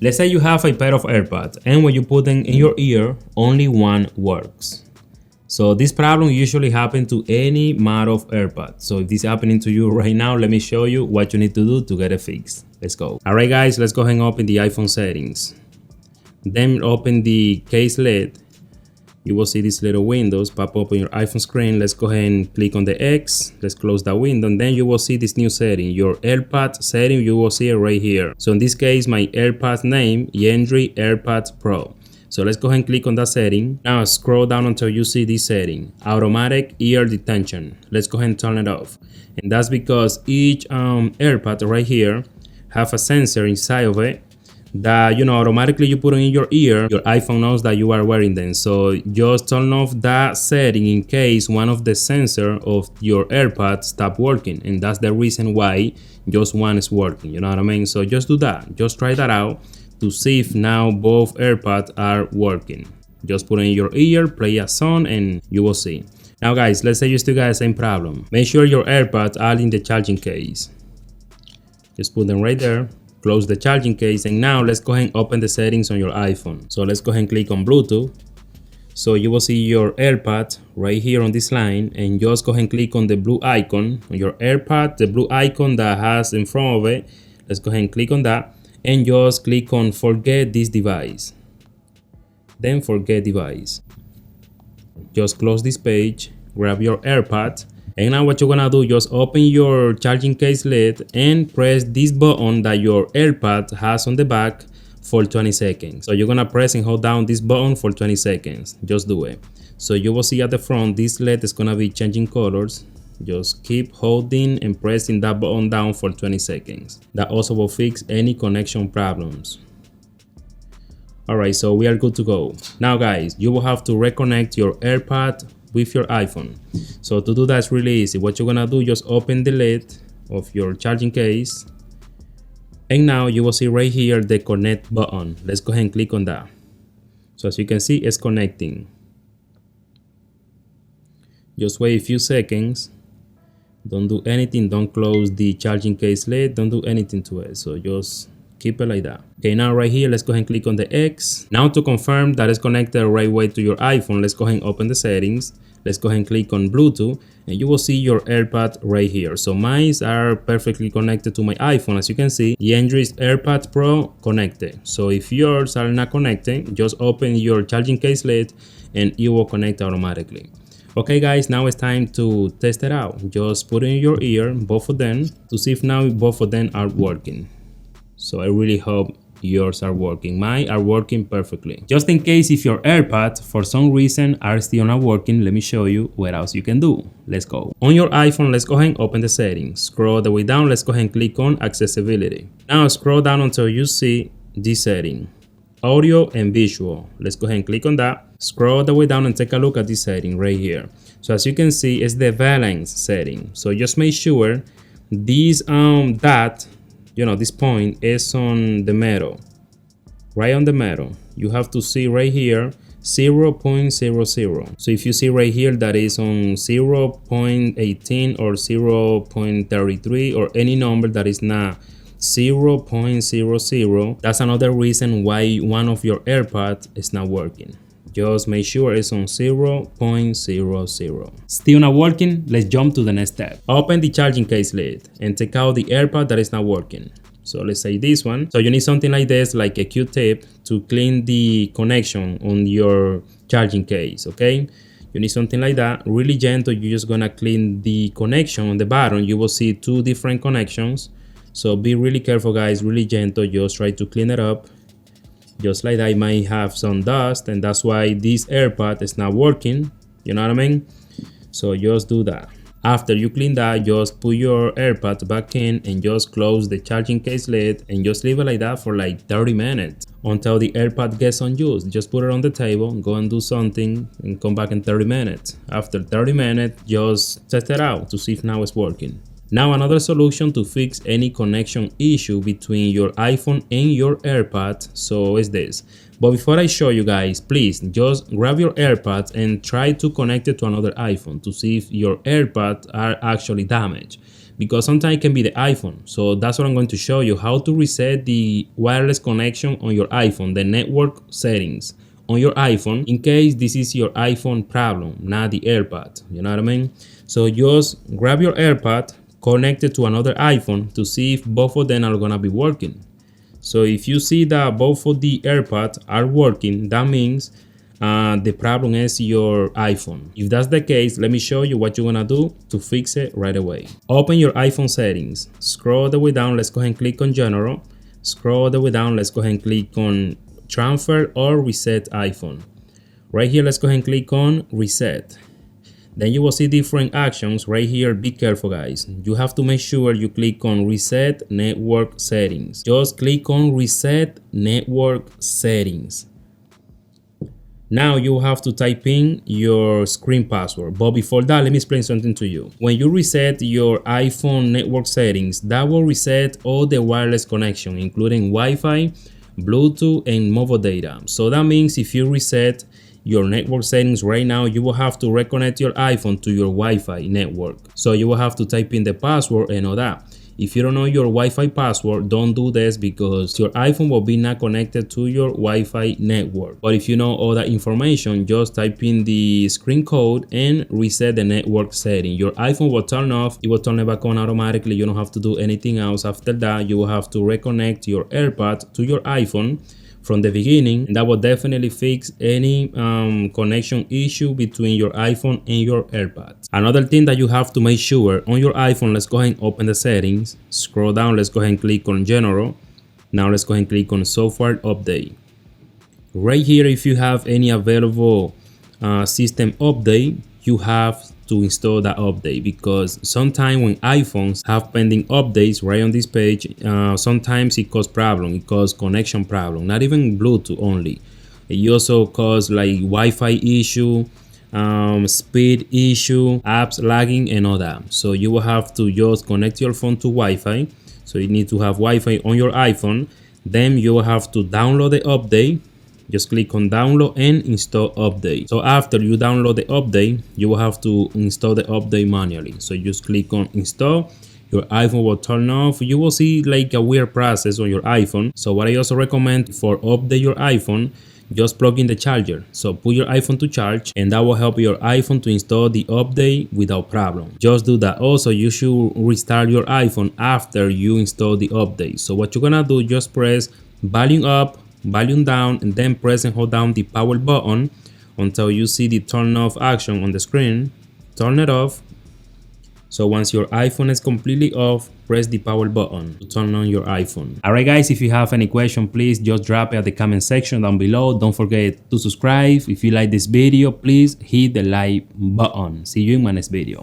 Let's say you have a pair of AirPods and when you put them in your ear, only one works. So this problem usually happens to any model of AirPods. So if this is happening to you right now, let me show you what you need to do to get it fixed. Let's go. All right, guys, let's go ahead and open the iPhone settings. Then open the case lid. You will see these little windows pop up on your iPhone screen. Let's go ahead and click on the X. Let's close that window. And then you will see this new setting, your AirPods setting. You will see it right here. So in this case, my AirPods name, Yandri AirPods Pro. So let's go ahead and click on that setting. Now scroll down until you see this setting, automatic ear detection. Let's go ahead and turn it off. And that's because each AirPod right here have a sensor inside of it that automatically you put it in your ear. Your iPhone knows that you are wearing them, so just turn off that setting in case one of the sensor of your AirPods stop working, and that's the reason why just one is working. You know what I mean? So just do that. Just try that out to see if now both AirPods are working. Just put it in your ear, play a song, and you will see. Now guys, let's say you still got the same problem. Make sure your AirPods are in the charging case. Just put them right there. Close the charging case, and now let's go ahead and open the settings on your iPhone. So let's go ahead and click on Bluetooth. So you will see your AirPod right here on this line, and just go ahead and click on the blue icon on your AirPod, the blue icon that has in front of it. Let's go ahead and click on that, and just click on forget this device. Then forget device. Just close this page, grab your AirPod. And now what you're gonna do, just open your charging case lid and press this button that your AirPod has on the back for 20 seconds. So you're gonna press and hold down this button for 20 seconds. Just do it. So you will see at the front, this lid is gonna be changing colors. Just keep holding and pressing that button down for 20 seconds. That also will fix any connection problems. Alright, so we are good to go. Now guys, you will have to reconnect your AirPod with your iPhone. So to do that, it's really easy. What you're gonna do, just open the lid of your charging case, and now you will see right here the connect button. Let's go ahead and click on that. So as you can see, it's connecting. Just wait a few seconds. Don't do anything. Don't close the charging case lid. Don't do anything to it. So just keep it like that. Okay, now right here, let's go ahead and click on the X. Now to confirm that it's connected the right way to your iPhone, let's go ahead and open the settings. Let's go ahead and click on Bluetooth, and you will see your AirPod right here. So mine are perfectly connected to my iPhone. As you can see, Yandri's AirPods Pro connected. So if yours are not connected, just open your charging case lid and it will connect automatically. Okay guys, now it's time to test it out. Just put it in your ear, both of them, to see if now both of them are working. So I really hope yours are working. Mine are working perfectly. Just in case if your AirPods for some reason are still not working, let me show you what else you can do. Let's go. On your iPhone, let's go ahead and open the settings. Scroll the way down, let's go ahead and click on accessibility. Now scroll down until you see this setting, audio and visual. Let's go ahead and click on that. Scroll the way down and take a look at this setting right here. So as you can see, it's the balance setting. So just make sure this this point is on the middle, right on the middle. You have to see right here 0.00. So if you see right here that is on 0.18 or 0.33 or any number that is not 0.00, that's another reason why one of your AirPods is not working. Just make sure it's on 0.00. Still not working? Let's jump to the next step. Open the charging case lid and take out the AirPod that is not working. So let's say this one. So you need something like this, like a Q-tip, to clean the connection on your charging case, okay? You need something like that, really gentle. You're just gonna clean the connection on the bottom. You will see two different connections. So be really careful guys, really gentle. Just try to clean it up. Just like that, it might have some dust, and that's why this AirPod is not working. You know what I mean? So just do that. After you clean that, just put your AirPod back in and just close the charging case lid and just leave it like that for like 30 minutes until the AirPod gets unused. Just put it on the table, go and do something, and come back in 30 minutes. After 30 minutes, just test it out to see if now it's working. Now another solution to fix any connection issue between your iPhone and your AirPods, so is this. But before I show you guys, please just grab your AirPods and try to connect it to another iPhone to see if your AirPods are actually damaged. because sometimes it can be the iPhone. So that's what I'm going to show you, how to reset the wireless connection on your iPhone, the network settings on your iPhone, in case this is your iPhone problem, not the AirPod. You know what I mean? So just grab your AirPod, connect it to another iPhone to see if both of them are gonna be working. So if you see that both of the AirPods are working, that means the problem is your iPhone. If that's the case, let me show you what you're gonna do to fix it right away. Open your iPhone settings, scroll all the way down, let's go ahead and click on General. Scroll all the way down, let's go ahead and click on Transfer or Reset iPhone. Right here, let's go ahead and click on Reset. Then you will see different actions right here. Be careful, guys. You have to make sure you click on Reset Network Settings. Just click on Reset Network Settings. Now you have to type in your screen password. But before that, let me explain something to you. When you reset your iPhone network settings, that will reset all the wireless connection, including Wi-Fi, Bluetooth, and mobile data. So that means if you reset your network settings right now, you will have to reconnect your iPhone to your Wi-Fi network. So you will have to type in the password and all that. If you don't know your Wi-Fi password, don't do this because your iPhone will be not connected to your Wi-Fi network. But if you know all that information, just type in the screen code and reset the network setting. Your iPhone will turn off, it will turn it back on automatically. You don't have to do anything else. After that, you will have to reconnect your AirPod to your iPhone from the beginning, and that will definitely fix any connection issue between your iPhone and your AirPods. Another thing that you have to make sure on your iPhone, let's go ahead and open the settings, scroll down, let's go ahead and click on General. Now let's go ahead and click on Software Update. Right here, if you have any available system update, you have to install that update, because sometimes when iPhones have pending updates right on this page, sometimes it causes problem. It causes connection problem, not even Bluetooth only. It also causes like Wi-Fi issue, speed issue, apps lagging, and all that. So you will have to just connect your phone to Wi-Fi. So you need to have Wi-Fi on your iPhone. Then you will have to download the update. Just click on download and install update. So after you download the update, you will have to install the update manually. So just click on install. Your iPhone will turn off. You will see like a weird process on your iPhone. So what I also recommend for update your iPhone, just plug in the charger. So put your iPhone to charge, and that will help your iPhone to install the update without problem. Just do that. Also, you should restart your iPhone after you install the update. So what you're gonna do, just press volume up, volume down, and then press and hold down the power button until you see the turn off action on the screen. Turn it off. So once your iPhone is completely off, press the power button to turn on your iPhone. Alright guys, if you have any question, please just drop it at the comment section down below. Don't forget to subscribe. If you like this video, please hit the like button. See you in my next video.